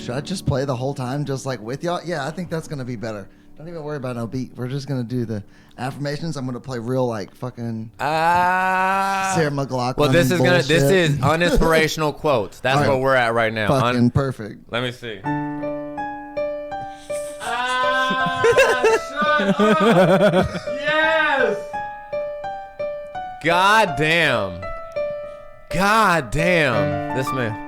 Should I just play the whole time just like with y'all? Yeah, I think that's going to be better. Don't even worry about no beat. We're just going to do the affirmations. I'm going to play real like fucking Sarah McLachlan. Well, this is uninspirational quotes. That's right. where we're at right now. Fucking perfect. Let me see. Shut up. Yes. God damn. This man.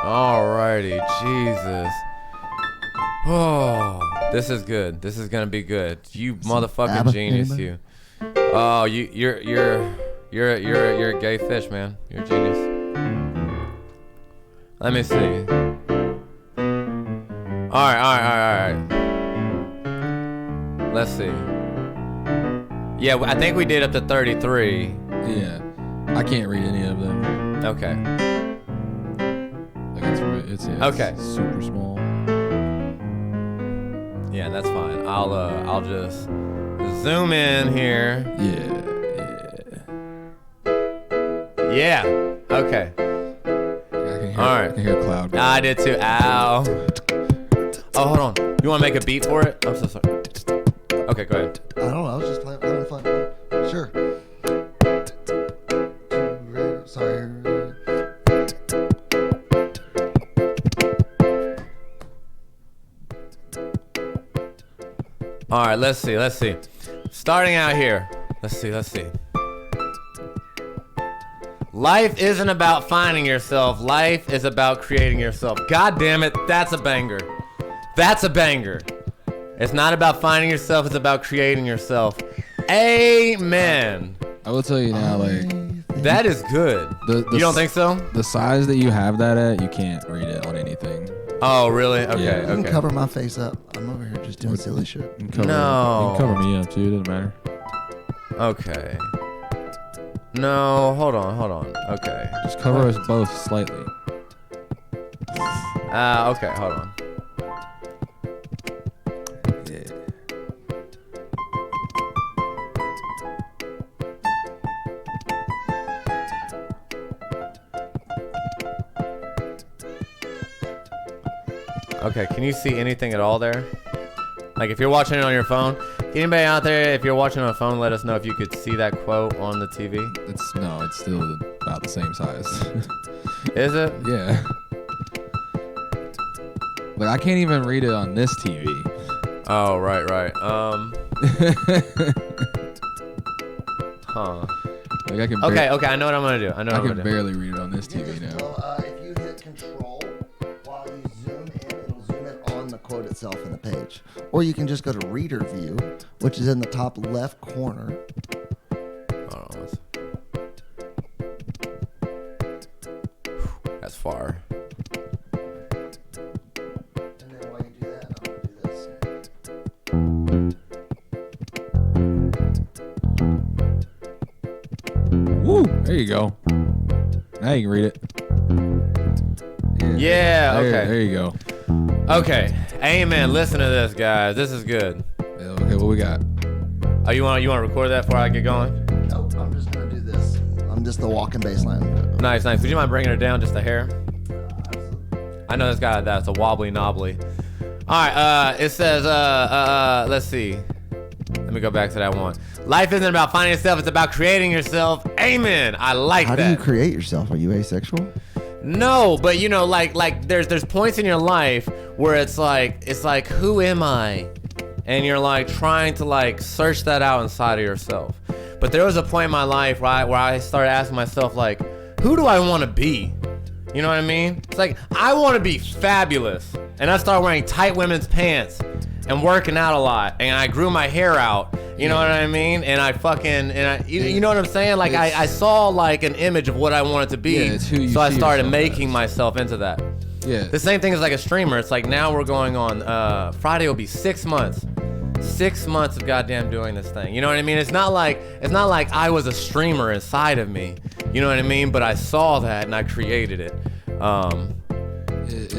Alrighty, Jesus. Oh, this is good. This is gonna be good. You motherfucking genius, you. Oh, you're a gay fish, man. You're a genius. Let me see. All right. Let's see. Yeah, I think we did up to 33. Yeah, I can't read any of them. Okay. Like it's okay. Super small. Yeah, that's fine. I'll just zoom in here. Yeah. Okay. All right. I can hear cloud. I did too. Ow. Oh, hold on. You want to make a beat for it? I'm so sorry. Okay, go ahead. I don't know. I was just having fun. Sure. Sorry. All right, let's see. Starting out here. Let's see. Life isn't about finding yourself. Life is about creating yourself. God damn it, that's a banger. It's not about finding yourself, it's about creating yourself. Amen. I will tell you now, like, that is good. You don't think so? The size that you have that at, you can't read it on anything. Oh, really? Okay, Yeah. You can cover my face up. I'm over here just doing silly shit. You can No. cover me up too, doesn't matter. Okay. No, hold on. Okay. Just cover us both slightly. Okay, hold on. Yeah. Okay, can you see anything at all there? Like if you're watching it on your phone, anybody out there, if you're watching on a phone, let us know if you could see that quote on the TV. It's still about the same size. Is it? Yeah. Like I can't even read it on this TV. Oh, right. Huh. Like I can. Okay, I know what I'm gonna do. I can barely read it on this TV now. If you hit control while you zoom in, it'll zoom in on the quote itself in the page. Or you can just go to reader view, which is in the top left corner. That's far. And then while you do that, I'm going to do this. Woo! There you go. Now you can read it. Yeah, okay. There you go. Okay. Amen. Listen to this, guys. This is good. Yeah, okay, what we got? Oh, you want to record that before I get going? Nope, I'm just going to do this. I'm just the walking baseline. Nice. Would you mind bringing her down just a hair? I know that's a wobbly knobbly. All right. It says, let's see. Let me go back to that one. Life isn't about finding yourself. It's about creating yourself. Amen. I like that. How do you create yourself? Are you asexual? No, but you know, like there's points in your life where it's like who am I? And you're like trying to like search that out inside of yourself. But there was a point in my life where I started asking myself like, who do I want to be? You know what I mean? It's like I want to be fabulous, and I started wearing tight women's pants and working out a lot, and I grew my hair out. You know what I mean? And you know what I'm saying? Like I saw like an image of what I wanted to be, it's who you so I see started yourself making as. myself into that. Yeah. The same thing as like a streamer. It's like now we're going on Friday will be 6 months. 6 months of goddamn doing this thing. You know what I mean? It's not like I was a streamer inside of me. You know what I mean? But I saw that and I created it.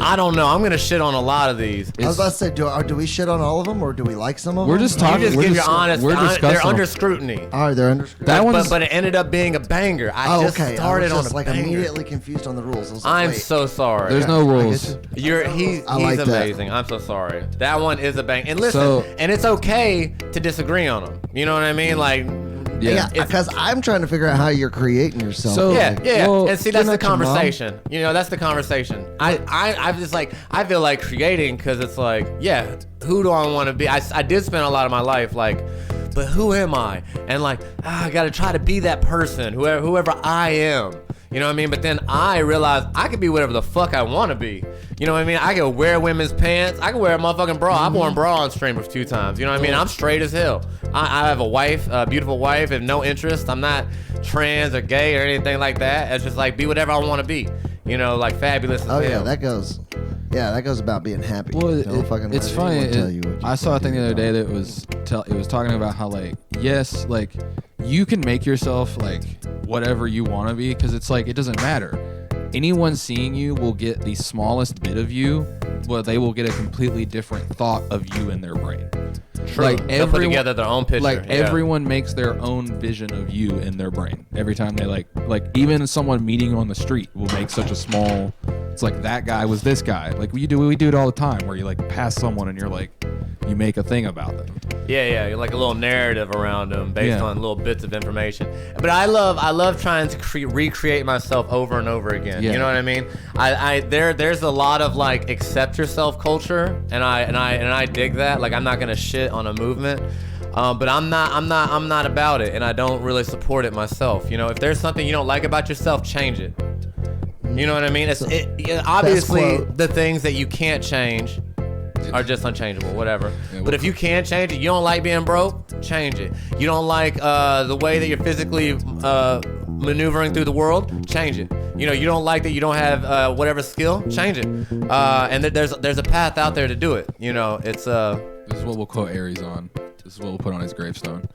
I don't know. I'm gonna shit on a lot of these. I was about to say, do we shit on all of them, or do we like some of them? We're just talking. You just we're give just, your honest. We're discussing. They're under scrutiny. All right, they're under scrutiny. That one's. But it ended up being a banger. I just started I was on just, a like banger. immediately confused on the rules. I was like, I'm wait. so sorry. There's no rules. He's like that. amazing. I'm so sorry. That one is a bang. And listen, So- and it's okay to disagree on them. You know what I mean? Like, Yeah. Because I'm trying to figure out how you're creating yourself. So- yeah. Well, And see, that's the not your mom. conversation. You know, that's the conversation. I'm just like, I feel like creating because it's like, yeah, who do I want to be? I did spend a lot of my life like, but who am I? And like, I got to try to be that person, whoever I am. You know what I mean? But then I realized I could be whatever the fuck I want to be. You know what I mean? I could wear women's pants. I could wear a motherfucking bra. I've worn bra on stream a few times. You know what I mean? I'm straight as hell. I have a wife, a beautiful wife, and no interest. I'm not trans or gay or anything like that. It's just like be whatever I want to be. You know, like fabulous as Oh hell. yeah, that goes. Yeah, that goes about being happy. Well, Don't fucking it's let funny. anyone tell you what you I saw a can thing do. the other day that was talking about how like yes, like you can make yourself like whatever you want to be because it's like it doesn't matter. Anyone seeing you will get the smallest bit of you, but they will get a completely different thought of you in their brain. True. Like They'll put together their own picture. Like yeah. everyone makes their own vision of you in their brain every time they like even someone meeting you on the street will make such a small. It's like that guy was this guy. Like we do it all the time where you like pass someone and you're like you make a thing about them. Yeah, like a little narrative around them based Yeah. on little bits of information. But I love trying to recreate myself over and over again. Yeah. You know what I mean? There's a lot of like accept yourself culture, and I dig that. Like I'm not gonna shit on a movement. But I'm not about it, and I don't really support it myself. You know, if there's something you don't like about yourself, change it. You know what I mean? Obviously, quote. the things that you can't change are just unchangeable, whatever. Yeah, But if you can change it, you don't like being broke, change it. You don't like the way that you're physically maneuvering through the world, change it. You know, you don't like that you don't have whatever skill, change it. And there's a path out there to do it. You know, it's This is what we'll quote Aries on. This is what we'll put on his gravestone.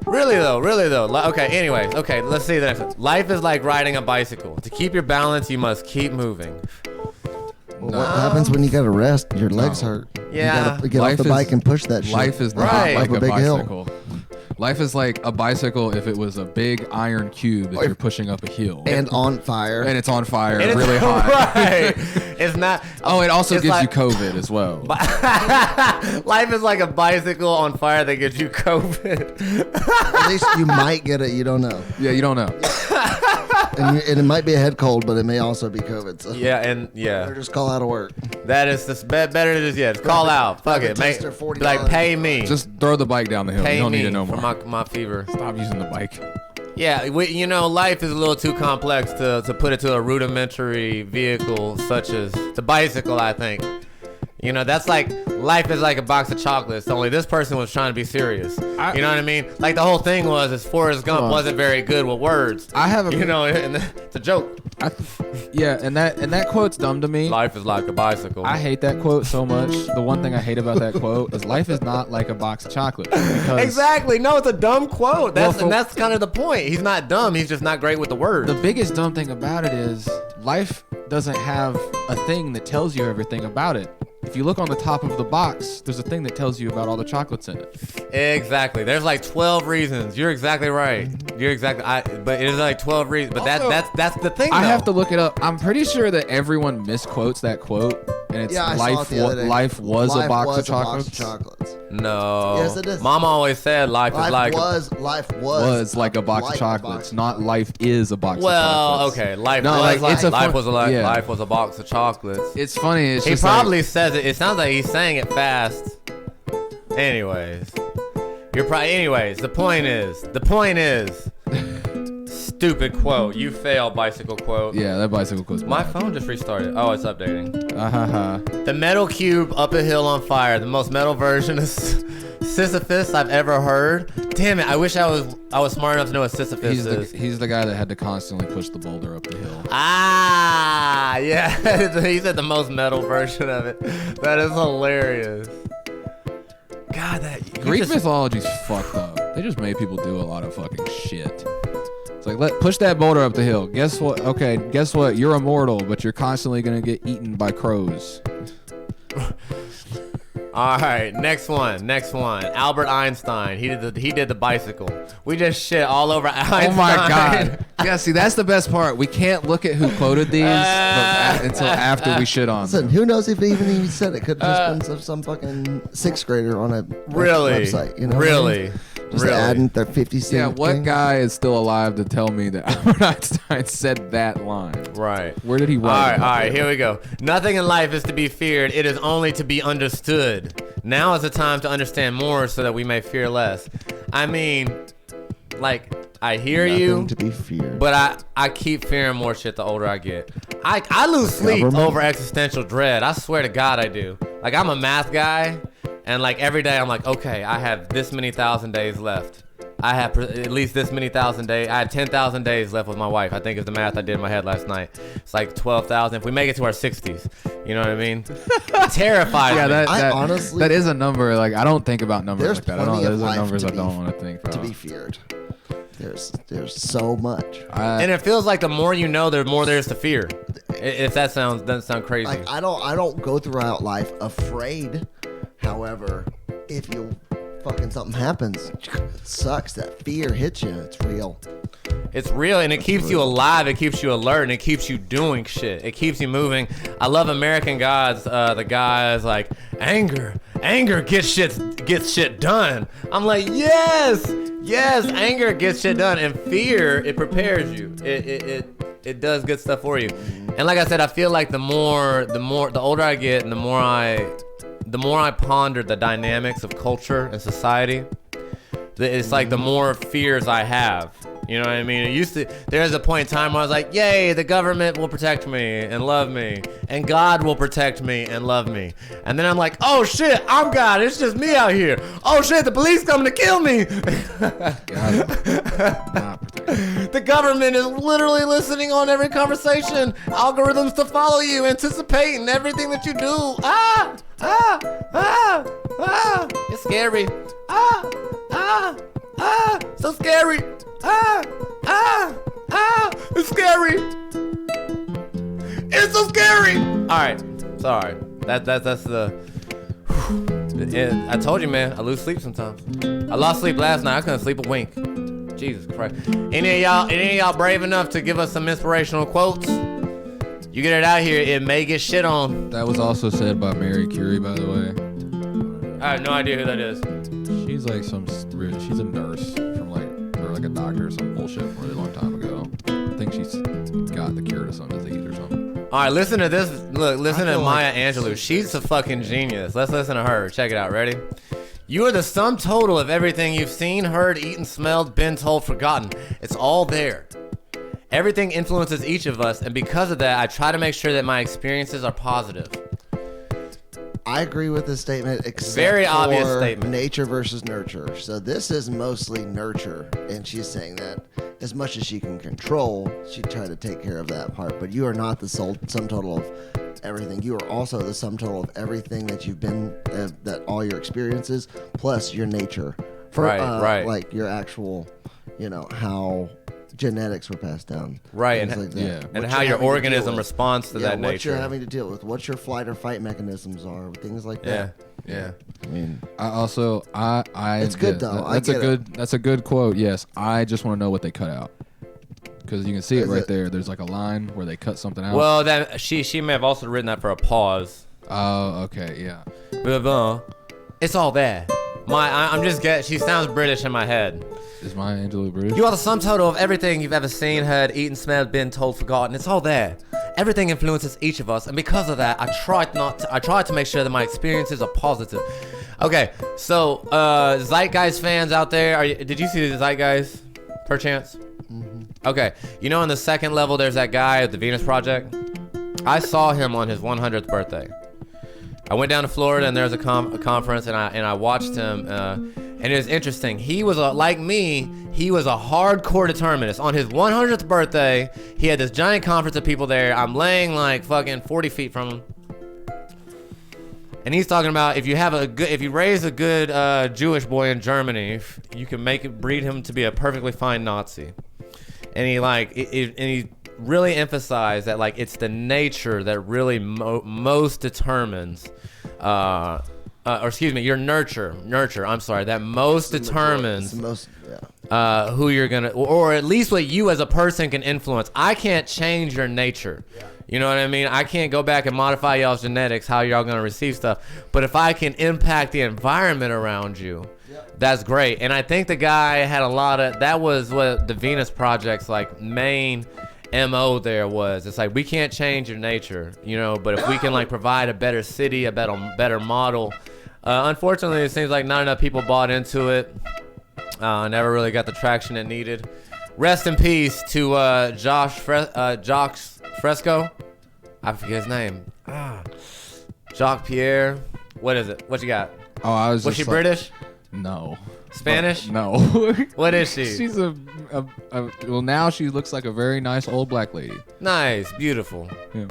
Really though. Okay, let's see the next one. Life is like riding a bicycle. To keep your balance, you must keep moving. Well, what happens when you got to rest? Your legs hurt. Yeah. You gotta get Life off the is- bike and push that shit. Life is not Right. like Up a a big hill. bicycle. Life is like a bicycle if it was a big iron cube that you're pushing up a hill. and on fire. And it's on fire And it's really hot. Right. It's not. Oh, it also it's gives like- you COVID as well. Life is like a bicycle on fire that gives you COVID. At least you might get it. You don't know. Yeah, you don't know. And it might be a head cold, but it may also be COVID. So Yeah, or just call out of work. that is just better than just just call out. Fuck it, make tester, $40. like pay me. Just throw the bike down the hill. pay You don't me need to know for more. my fever. Stop using the bike. Yeah, you know, life is a little too complex to put it to a rudimentary vehicle such as the bicycle, I think. You know, that's like, life is like a box of chocolates, only this person was trying to be serious. You know what I mean? Like, the whole thing was Forrest Gump wasn't very good with words. I have a You know, and it's a joke. yeah, and that quote's dumb to me. Life is like a bicycle. I hate that quote so much. The one thing I hate about that quote is life is not like a box of chocolate. Because Exactly. No, it's a dumb quote. Well, And that's kind of the point. He's not dumb. He's just not great with the words. the biggest dumb thing about it is life doesn't have a thing that tells you everything about it. If you look on the top of the box, there's a thing that tells you about all the chocolates in it. Exactly. There's like 12 reasons. You're exactly right. But it is like 12 reasons. But Also, that's the thing. I though. have to look it up. I'm pretty sure that everyone misquotes that quote, and it's Yeah, I saw it the other day. life was Life a box was of chocolates. chocolates. No. Yes, it is. Mama always said life is like. Life Was like a box of chocolates, not life is a box of Well, chocolates. okay. Life No, was like, like it's a life fun- was a yeah. life was a box of chocolates. It's funny. It's He just probably says it. It sounds like he's saying it fast. Anyways, the point is. Stupid quote. You fail, bicycle quote. yeah, that bicycle quote's My bad. phone just restarted. Oh, it's updating. Uh-huh. The metal cube up a hill on fire. The most metal version of Sisyphus I've ever heard. Damn it! I wish I was smart enough to know what Sisyphus is. He's the guy that had to constantly push the boulder up the hill. Ah, yeah. He said the most metal version of it. That is hilarious. God, Greek mythology's fucked up. They just made people do a lot of fucking shit. It's like, push that boulder up the hill. Guess what? Okay, guess what? You're immortal, but you're constantly gonna get eaten by crows. All right, next one. Albert Einstein. He did the bicycle. We just shit all over Einstein. Oh my God. Yeah, see, that's the best part. We can't look at who quoted these until after we shit on Listen, them. who knows if he even said it? Could have just been some fucking sixth grader on a website. You know Really? Just adding their 50 cent. Yeah, what thing. guy is still alive to tell me that Albert Einstein said that line? Right. Where did he write it? All right, here we go. Nothing in life is to be feared. It is only to be understood. Now is the time to understand more so that we may fear less. I mean, like, I hear Nothing you, to be feared. but I keep fearing more shit the older I get. I lose sleep Government? over existential dread. I swear to God I do. Like, I'm a math guy, and like every day I'm like, okay, I have this many thousand days left. I have at least this many thousand days. I have 10,000 days left with my wife. I think is the math I did in my head last night. It's like 12,000. If we make it to our 60s, you know what I mean? It terrifies Yeah, me. that honestly, that is a number. Like, I don't think about numbers there's like that. I plenty don't. of Those are life numbers to I be- don't want to think about. to be feared. There's so much. And it feels like the more you know, the more there is to fear. If that doesn't sound crazy. Like I don't go throughout life afraid. However, if you fucking something happens, it sucks. That fear hits you. It's real. It's real, and it keeps you alive. It keeps you alert, and it keeps you doing shit. It keeps you moving. I love American Gods. The guys like anger gets shit done. I'm like, yes, anger gets shit done, and fear, it prepares you. It does good stuff for you. And like I said, I feel like the older I get, and the more I ponder the dynamics of culture and society, it's like the more fears I have. You know what I mean? There's a point in time where I was like, yay, the government will protect me and love me, and God will protect me and love me. And then I'm like, oh shit, I'm God, it's just me out here. Oh shit, the police coming to kill me. The government is literally listening on every conversation, algorithms to follow you, anticipating everything that you do. It's scary. So scary. It's scary. It's so scary. All right, sorry. That's the. I told you, man. I lose sleep sometimes. I lost sleep last night. I couldn't sleep a wink. Jesus Christ. Any of y'all brave enough to give us some inspirational quotes? You get it out here, it may get shit on. That was also said by Mary Curie, by the way. I have no idea who that is. She's like she's a nurse from or a doctor or some bullshit from a really long time ago. I think she's got the cure to some disease or something. All right, listen to this. Look, listen to feel Maya like- Angelou. She's a fucking genius. Let's listen to her. Check it out. Ready? You are the sum total of everything you've seen, heard, eaten, smelled, been told, forgotten. It's all there. Everything influences each of us, and because of that, I try to make sure that my experiences are positive. I agree with this statement, except Very obvious for statement. nature versus nurture. So this is mostly nurture, and she's saying that as much as she can control, she try to take care of that part. But you are not the sum total of everything. You are also the sum total of everything that you've been, that all your experiences, plus your nature. Right. Like your actual, how genetics were passed down. Right, things and- like that. yeah. And What how you're your having to deal organism with. responds to that what nature. you're having to deal with, what your flight or fight mechanisms are, things like Yeah, that. yeah. I mean, It's good, though. I That's a get good. That's a good quote. Yes, I just want to know what they cut out, because you can see it Is right it- there. There's like a line where they cut something out. Well, then she may have also written that for a pause. Oh, okay, yeah. But, it's all there. I'm just getting. She sounds British in my head. Is Maya Angelou British? You are the sum total of everything you've ever seen, heard, eaten, smelled, been told, forgotten. It's all there. Everything influences each of us, and because of that, I try to make sure that my experiences are positive. Okay, so Zeitgeist fans out there, did you see the Zeitgeist, perchance? Mm-hmm. Okay, in the second level, there's that guy at the Venus Project. I saw him on his 100th birthday. I went down to Florida, and there was a conference, and I watched him. And it was interesting. He was like me. He was a hardcore determinist. On his 100th birthday, he had this giant conference of people there. I'm laying like fucking 40 feet from him, and he's talking about if you raise a good Jewish boy in Germany, you can breed him to be a perfectly fine Nazi. and he really emphasized that like it's the nature that really most determines or excuse me, your nurture. I'm sorry, that most determines who you're gonna, or at least what you as a person can influence. I can't change your nature. Yeah. You know what I mean? I can't go back and modify y'all's genetics, how y'all gonna receive stuff. But if I can impact the environment around you, that's great. And I think the guy had a lot of, that was what the Venus Project's like main MO there was. It's like, we can't change your nature, you know, but if we can like provide a better city, a better model. Unfortunately, it seems like not enough people bought into it. Never really got the traction it needed. Rest in peace to Josh Fresco. I forget his name. Jacques Pierre. What is it? What you got? Oh, I was. Was she British? No. Spanish? No. What is she? She's well, now she looks like a very nice old black lady. Nice, beautiful. Yeah.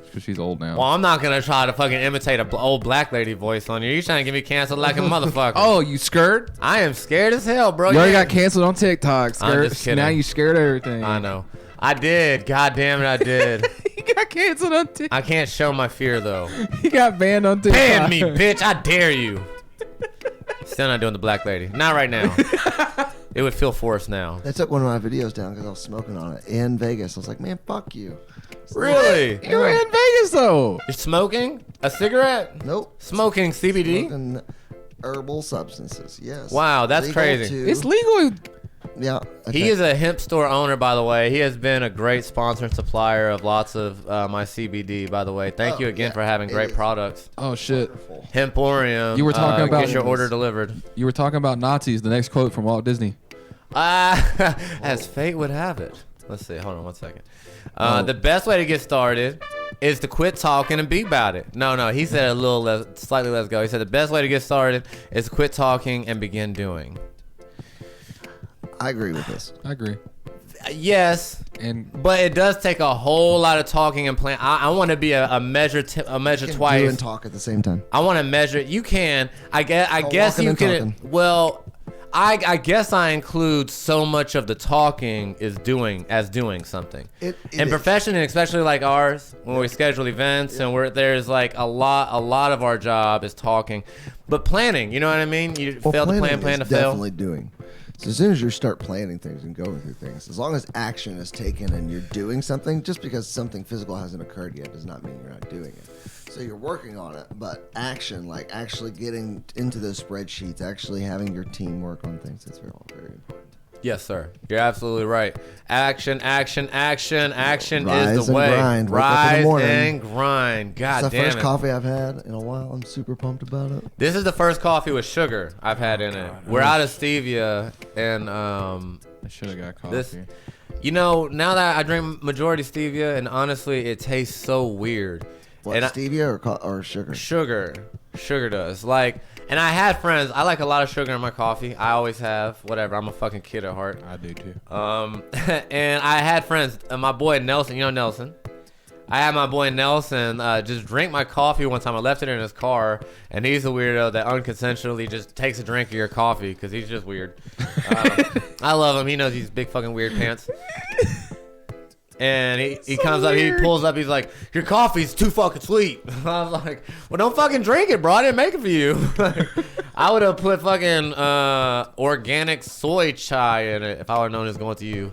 Because she's old now. Well, I'm not gonna try to fucking imitate a old black lady voice on you. You trying to get me canceled like a motherfucker? Oh, you scared? I am scared as hell, bro. You already got canceled on TikTok. Scared. I'm just kidding. Now you scared of everything. I know. I did. God damn it, I did. You got canceled on TikTok. I can't show my fear though. You got banned on TikTok. Ban me, bitch! I dare you. Still not doing the black lady. Not right now. It would feel forced now. They took one of my videos down because I was smoking on it in Vegas. I was like, man, fuck you. Really? You were in Vegas though. You're smoking a cigarette? Nope. Smoking CBD? Smoking herbal substances. Yes. Wow, that's Legal crazy. too. It's legal. Yeah. He is a hemp store owner, by the way. He has been a great sponsor and supplier of lots of my CBD, by the way. Thank you again for having great products. Oh shit. Wonderful. Hemporium. You were talking about- get your order delivered. You were talking about Nazis. The next quote from Walt Disney. As fate would have it. Let's see. Hold on one second. The best way to get started is to quit talking and be about it. No. He said a little less, slightly less ago. He said the best way to get started is to quit talking and begin doing. I agree with this. I agree. Yes, but it does take a whole lot of talking and plan. I want to be a measure twice. Do and talk at the same time. I want to measure. You can. I guess you can. Talking. Well, I guess I include so much of the talking is doing something. It in is. profession, and especially like ours, when we schedule events and there's like a lot of our job is talking, but planning. You know what I mean? You fail to plan to fail. Definitely doing. So as soon as you start planning things and going through things, as long as action is taken and you're doing something, just because something physical hasn't occurred yet does not mean you're not doing it. So you're working on it, but action, like actually getting into those spreadsheets, actually having your team work on things, that's very important. Yes, sir. You're absolutely right. Action Rise is the and way. grind. Wake up in the Rise morning. and grind. God It's the damn first it. coffee I've had in a while. I'm super pumped about it. This is the first coffee with sugar I've had in it. We're out of stevia, and I should have got coffee. this. You know, now that I drink majority stevia, and honestly, it tastes so weird. What, And stevia or sugar? Sugar does. Like, and I had friends. I like a lot of sugar in my coffee. I always have. Whatever. I'm a fucking kid at heart. I do too. And I had friends. My boy Nelson. You know Nelson. I had my boy Nelson just drink my coffee one time. I left it in his car, and he's a weirdo that unconsensually just takes a drink of your coffee because he's just weird. I love him. He knows he's big fucking weird pants. And he comes up, he pulls up, he's like, your coffee's too fucking sweet. I was like, well, don't fucking drink it, bro. I didn't make it for you. I would have put fucking organic soy chai in it if I would have known it was going to you.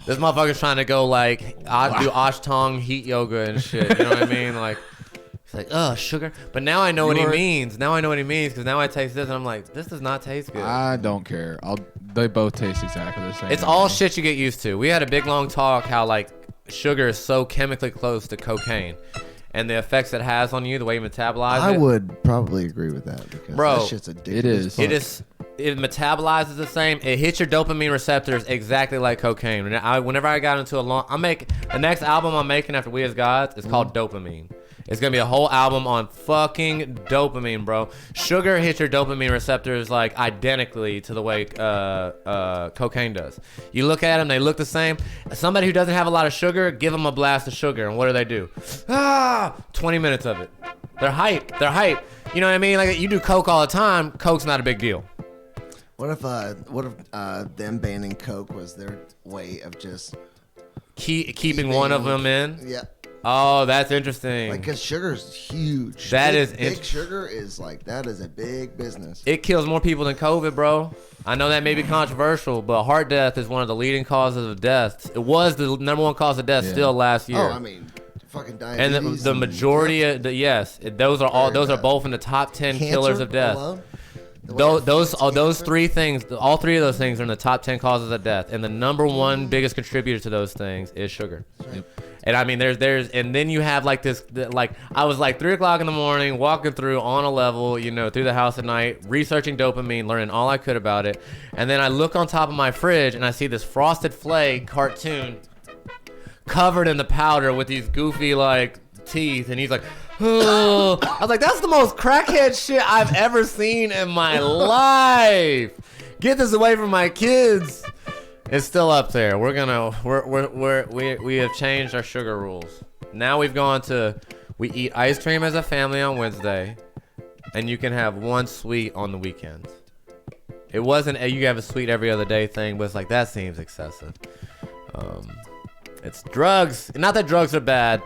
This motherfucker's trying to go like, I do Ashtang heat yoga and shit. You know what I mean? Like, it's like, sugar. But now I know what he means. Now I know what he means because now I taste this and I'm like, this does not taste good. I don't care. They both taste exactly the same. It's all shit you get used to. We had a big long talk how like sugar is so chemically close to cocaine and the effects it has on you, the way you metabolize it. I would probably agree with that because Bro, that shit's addictive. it is. It metabolizes the same. It hits your dopamine receptors exactly like cocaine. Whenever I got into the next album I'm making after We As Gods is called Dopamine. It's gonna be a whole album on fucking dopamine, bro. Sugar hits your dopamine receptors like identically to the way cocaine does. You look at them, they look the same. Somebody who doesn't have a lot of sugar, give them a blast of sugar, and what do? 20 minutes of it. They're hype. You know what I mean? Like you do coke all the time. Coke's not a big deal. What if them banning Coke was their way of just Keeping one of them in? Yeah. Oh, that's interesting. Like, because sugar's huge. That big, is big sugar is like, that is a big business. It kills more people than COVID, bro. I know that may be controversial, but heart death is one of the leading causes of death. It was the number one cause of death still last year. Oh, I mean, fucking diabetes. And the majority of those are both in the top 10 killers of death. Alone? Those three things, all three of those things are in the top 10 causes of death, and the number one biggest contributor to those things is sugar. Yep. And I mean, and then you have like this, like I was like 3 o'clock in the morning, walking through on a level, through the house at night, researching dopamine, learning all I could about it, and then I look on top of my fridge and I see this Frosted Flake cartoon covered in the powder with these goofy like teeth, and he's like, oh. I was like, that's the most crackhead shit I've ever seen in my life. Get this away from my kids. It's still up there. We have changed our sugar rules. Now we eat ice cream as a family on Wednesday, and you can have one sweet on the weekends. It wasn't you have a sweet every other day thing, but it's like, that seems excessive. It's drugs. Not that drugs are bad.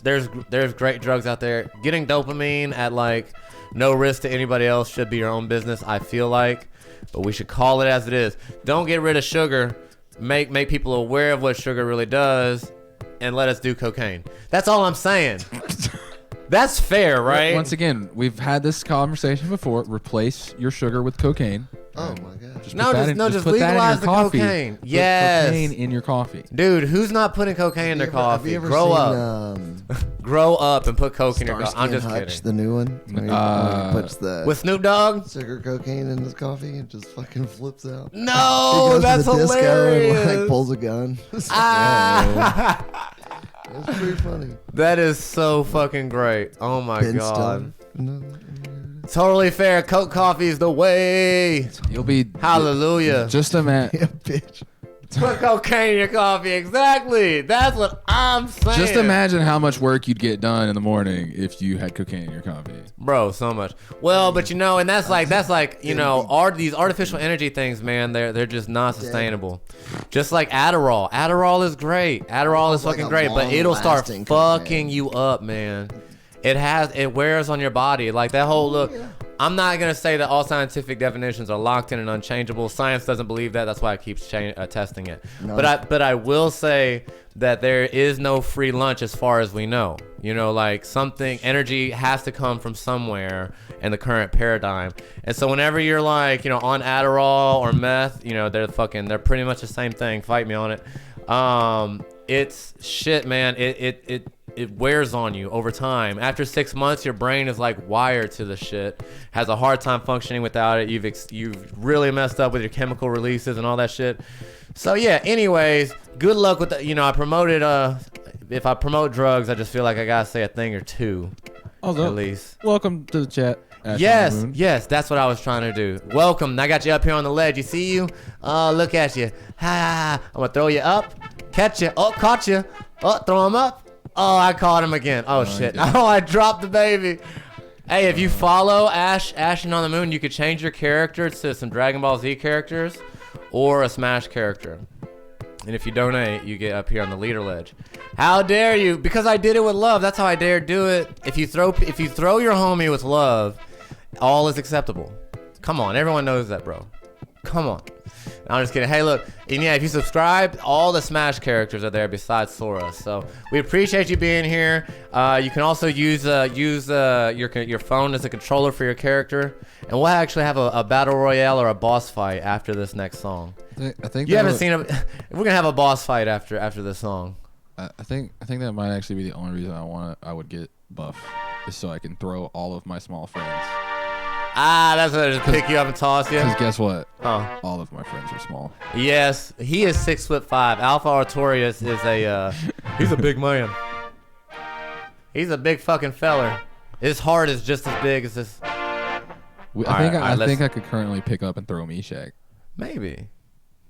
There's great drugs out there. Getting dopamine at like no risk to anybody else should be your own business, I feel like. But we should call it as it is. Don't get rid of sugar. Make people aware of what sugar really does, and let us do cocaine. That's all I'm saying. That's fair, right? Once again, we've had this conversation before. Replace your sugar with cocaine. Oh my god. Just just put legalize the coffee. cocaine. Put Yes. cocaine in your coffee. Dude, who's not putting cocaine in their coffee? Grow up. Grow up and put coke in your coffee. I'm just Hutch, kidding. the new one. Where he puts the With Snoop Dogg? sugar cocaine in his coffee and just fucking flips out. No, He goes that's to the hilarious. disco and like pulls a gun. It's it's pretty funny. That is so fucking great. Oh my Ben god. Stiller. Totally fair. Coke coffee is the way. You'll be Hallelujah. just a man. Yeah, bitch. Put cocaine in your coffee. Exactly. That's what I'm saying. Just imagine how much work you'd get done in the morning if you had cocaine in your coffee. Bro, so much. Well, but and that's like these artificial energy things, man, they're just not sustainable. Just like Adderall. Adderall is great. Adderall is like fucking a great, but it'll start long-lasting fucking cocaine. you up, man. It wears on your body. Like that whole look. I'm not going to say that all scientific definitions are locked in and unchangeable. Science doesn't believe that. That's why it keeps testing it. No. But I will say that there is no free lunch as far as we know. Like energy has to come from somewhere in the current paradigm. And so whenever you're like, on Adderall or meth, they're pretty much the same thing. Fight me on it. It's shit, man. It wears on you over time. After 6 months, your brain is like wired to the shit, has a hard time functioning without it. You've really messed up with your chemical releases and all that shit. So yeah, anyways, good luck with I promoted, if I promote drugs, I just feel like I gotta say a thing or two, Also, at least. welcome to the chat. Ash on the Moon. Yes, that's what I was trying to do. Welcome. I got you up here on the ledge. You see you? Oh, look at you. Ha! I'm gonna throw you up, catch you. Oh, caught you. Oh, throw him up. Oh, I caught him again. Oh shit. Oh, I dropped the baby. Hey, if you follow Ashing on the Moon, you could change your character to some Dragon Ball Z characters or a Smash character. And if you donate, you get up here on the leader ledge. How dare you? Because I did it with love. That's how I dare do it. If you throw your homie with love, all is acceptable. Come on, everyone knows that, bro. Come on. I'm just kidding. Hey, look, and yeah, if you subscribe, all the Smash characters are there besides Sora. So we appreciate you being here. You can also use your phone as a controller for your character, and we'll actually have a battle royale or a boss fight after this next song. I think You haven't seen it. We're gonna have a boss fight after this song. I think that might actually be the only reason I would get buff, is so I can throw all of my small friends. That's what I just pick you up and toss you. Because guess what? Oh. All of my friends are small. Yes, he is 6'5". Alpha Artorias is he's a big man. He's a big fucking feller. His heart is just as big as his. I think I could currently pick up and throw Meshack. Maybe.